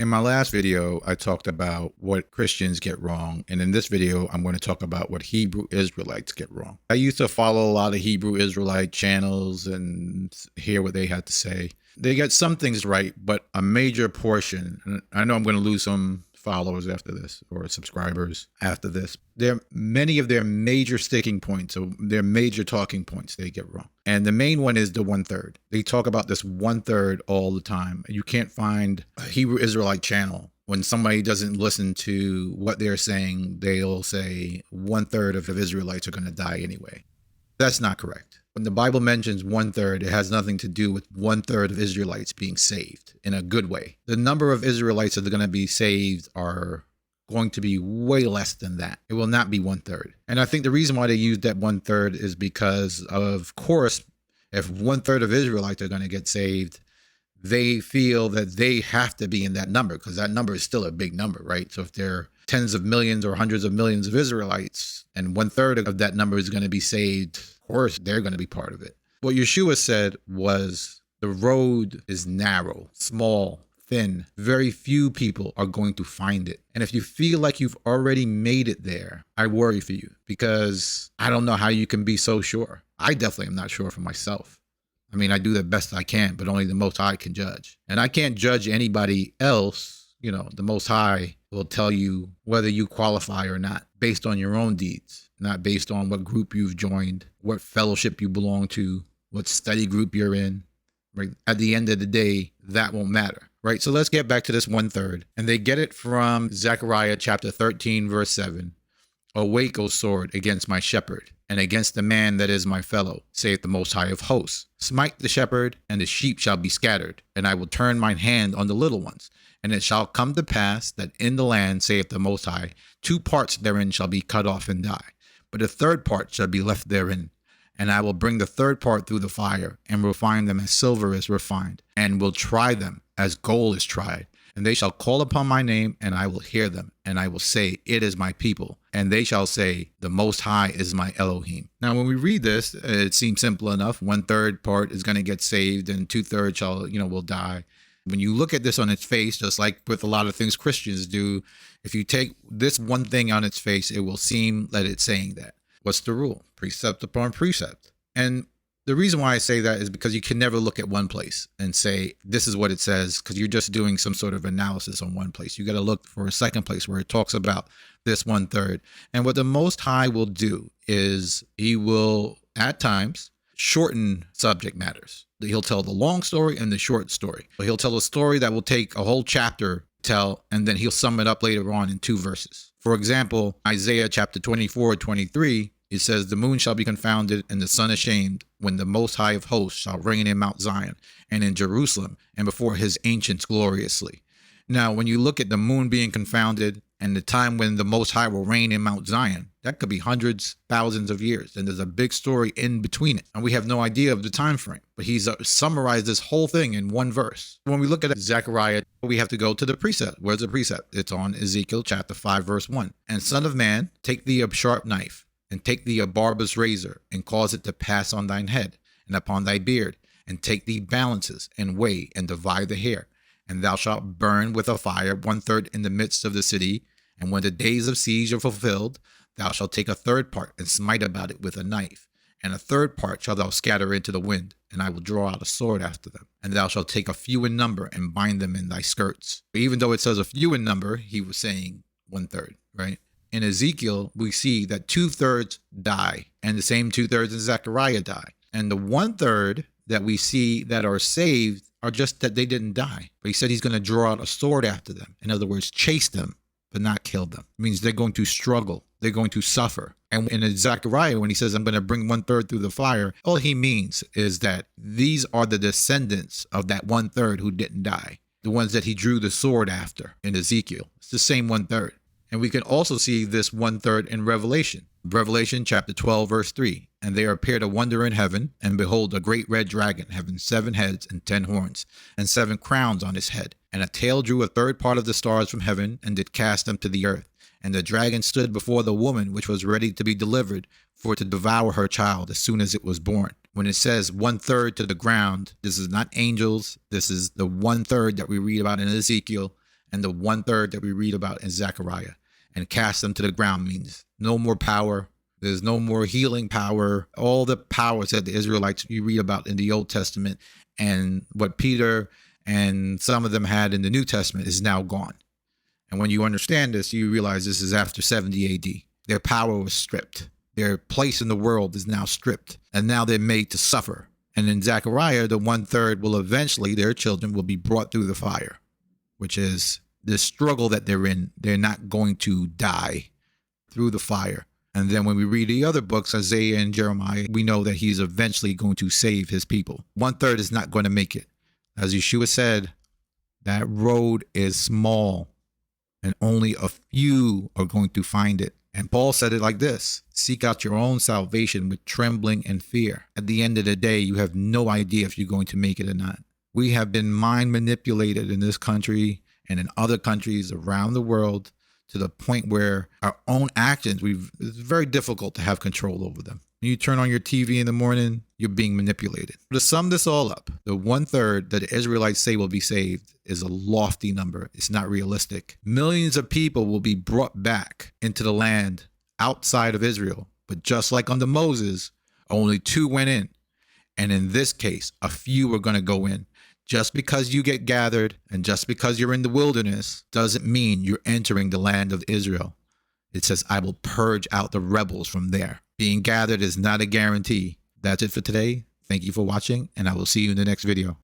In my last video, I talked about what Christians get wrong. And in this video, I'm going to talk about what Hebrew Israelites get wrong. I used to follow a lot of Hebrew Israelite channels and hear what they had to say. They get some things right, but a major portion, and I know I'm going to lose some followers after this or subscribers after this. Many of their major sticking points or their major talking points they get wrong. And the main one is the 1/3. They talk about this 1/3 all the time. You can't find a Hebrew Israelite channel. When somebody doesn't listen to what they're saying, they'll say 1/3 of Israelites are going to die anyway. That's not correct. When the Bible mentions 1/3, it has nothing to do with 1/3 of Israelites being saved in a good way. The number of Israelites that are going to be saved are going to be way less than that. It will not be 1/3. And I think the reason why they use that 1/3 is because, of course, if 1/3 of Israelites are going to get saved, they feel that they have to be in that number because that number is still a big number, right? So if there are tens of millions or hundreds of millions of Israelites and 1/3 of that number is going to be saved, of course, they're going to be part of it. What Yeshua said was the road is narrow, small, thin. Very few people are going to find it. And if you feel like you've already made it there, I worry for you because I don't know how you can be so sure. I definitely am not sure for myself. I mean, I do the best I can, but only the Most High can judge. And I can't judge anybody else. You know, the Most High will tell you whether you qualify or not based on your own deeds, not based on what group you've joined, what fellowship you belong to, what study group you're in. Right? At the end of the day, that won't matter. Right? So let's get back to this 1/3. And they get it from Zechariah chapter 13, verse 7. Awake, O sword, against my shepherd, and against the man that is my fellow, saith the Most High of hosts. Smite the shepherd, and the sheep shall be scattered, and I will turn mine hand on the little ones. And it shall come to pass that in the land, saith the Most High, 2 parts therein shall be cut off and die, but a 3rd part shall be left therein. And I will bring the 3rd part through the fire, and refine them as silver is refined, and will try them as gold is tried. And they shall call upon my name, and I will hear them. And I will say, it is my people. And they shall say, the Most High is my Elohim. Now, when we read this, it seems simple enough. 1/3 part is going to get saved, and 2/3 will die. When you look at this on its face, just like with a lot of things Christians do, if you take this one thing on its face, it will seem that it's saying that. What's the rule? Precept upon precept. And the reason why I say that is because you can never look at one place and say, this is what it says, because you're just doing some sort of analysis on one place. You got to look for a second place where it talks about this 1/3. And what the Most High will do is he will, at times, shorten subject matters. He'll tell the long story and the short story. He'll tell a story that will take a whole chapter to tell, and then he'll sum it up later on in 2 verses. For example, Isaiah chapter 24:23, it says, the moon shall be confounded and the sun ashamed when the Most High of hosts shall reign in Mount Zion and in Jerusalem and before his ancients gloriously. Now, when you look at the moon being confounded and the time when the Most High will reign in Mount Zion, that could be hundreds, thousands of years. And there's a big story in between it. And we have no idea of the time frame. But he's summarized this whole thing in 1 verse. When we look at Zechariah, we have to go to the precept. Where's the precept? It's on Ezekiel chapter 5, verse 1. And son of man, take thee a sharp knife, and take thee a barber's razor, and cause it to pass on thine head, and upon thy beard, and take thee balances, and weigh, and divide the hair. And thou shalt burn with a fire 1/3 in the midst of the city. And when the days of siege are fulfilled, thou shalt take a 3rd part, and smite about it with a knife. And a 3rd part shalt thou scatter into the wind, and I will draw out a sword after them. And thou shalt take a few in number, and bind them in thy skirts. But even though it says a few in number, he was saying 1/3, right? In Ezekiel, we see that 2/3 die, and the same 2/3 in Zechariah die. And the 1/3 that we see that are saved are just that they didn't die. But he said he's going to draw out a sword after them. In other words, chase them, but not kill them. It means they're going to struggle. They're going to suffer. And in Zechariah, when he says, I'm going to bring 1/3 through the fire, all he means is that these are the descendants of that 1/3 who didn't die. The ones that he drew the sword after in Ezekiel. It's the same 1/3. And we can also see this 1/3 in Revelation. Revelation chapter 12, verse 3. And there appeared a wonder in heaven, and behold, a great red dragon, having 7 heads and 10 horns, and 7 crowns on his head. And a tail drew a 3rd part of the stars from heaven, and did cast them to the earth. And the dragon stood before the woman which was ready to be delivered, for to devour her child as soon as it was born. When it says 1/3 to the ground, this is not angels. This is the 1/3 that we read about in Ezekiel. And the 1/3 that we read about in Zechariah, and cast them to the ground means no more power. There's no more healing power. All the powers that the Israelites you read about in the Old Testament and what Peter and some of them had in the New Testament is now gone. And when you understand this, you realize this is after 70 AD. Their power was stripped. Their place in the world is now stripped. And now they're made to suffer. And in Zechariah, the 1/3 will eventually, their children will be brought through the fire, which is the struggle that they're in. They're not going to die through the fire. And then when we read the other books, Isaiah and Jeremiah, we know that he's eventually going to save his people. 1/3 is not going to make it. As Yeshua said, that road is small and only a few are going to find it. And Paul said it like this: seek out your own salvation with trembling and fear. At the end of the day, you have no idea if you're going to make it or not. We have been mind manipulated in this country and in other countries around the world to the point where our own actions, it's very difficult to have control over them. When you turn on your TV in the morning, you're being manipulated. To sum this all up, the 1/3 that the Israelites say will be saved is a lofty number. It's not realistic. Millions of people will be brought back into the land outside of Israel. But just like under Moses, only 2 went in. And in this case, a few are going to go in. Just because you get gathered and just because you're in the wilderness doesn't mean you're entering the land of Israel. It says, I will purge out the rebels from there. Being gathered is not a guarantee. That's it for today. Thank you for watching, and I will see you in the next video.